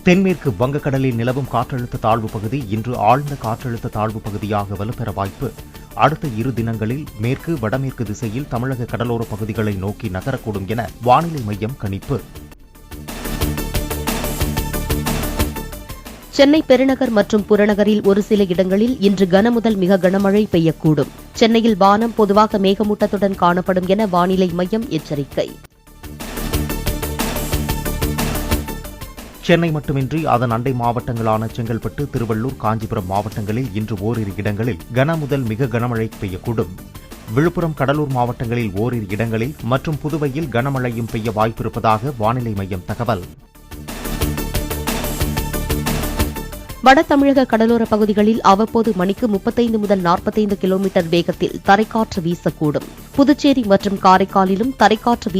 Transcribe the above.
தென்மேற்கு வங்கக்கடலில் நிலவும் காற்றழுத்த தாழ்வு பகுதி இன்று ஆழ்ந்த காற்றழுத்த தாழ்வு பகுதியாக வலுப்பெற வாய்ப்பு. அடுத்த 2 தினங்களில் மேற்கு வடமேற்கு திசையில் தமிழக கடலோரப் பகுதிகளை நோக்கி நகரக்கூடும் என வானிலை மையம் கணிப்பு. சென்னை பெருநகர் மற்றும் புறநகரில் ஒரு சில இடங்களில் இன்று கனமுதல் மிக கனமழை பெய்யக்கூடும். சென்னையில் வானம் பொதுவாக மேகமூட்டத்துடன் காணப்படும் என வானிலை மையம் எச்சரிக்கை. சென்னை மட்டுமின்றி அதன் அண்டை மாவட்டங்களான செங்கல்பட்டு, திருவள்ளூர், காஞ்சிபுரம் மாவட்டங்களில் இன்று ஓரிரு இடங்களில் கனமுதல் மிக கனமழை பெய்யக்கூடும். விழுப்புரம், கடலூர் மாவட்டங்களில் ஓரிரு இடங்களில் மற்றும் புதுவையில் கனமழையும் பெய்ய வாய்ப்பிருப்பதாக வானிலை மையம் தகவல். வட தமிழக கடலோரப் பகுதிகளில் அவ்வப்போது மணிக்கு 35 முதல் 45 கிலோமீட்டர் வேகத்தில் தரைக்காற்று வீசக்கூடும். புதுச்சேரி மற்றும் காரைக்காலிலும் தரைக்காற்று வீச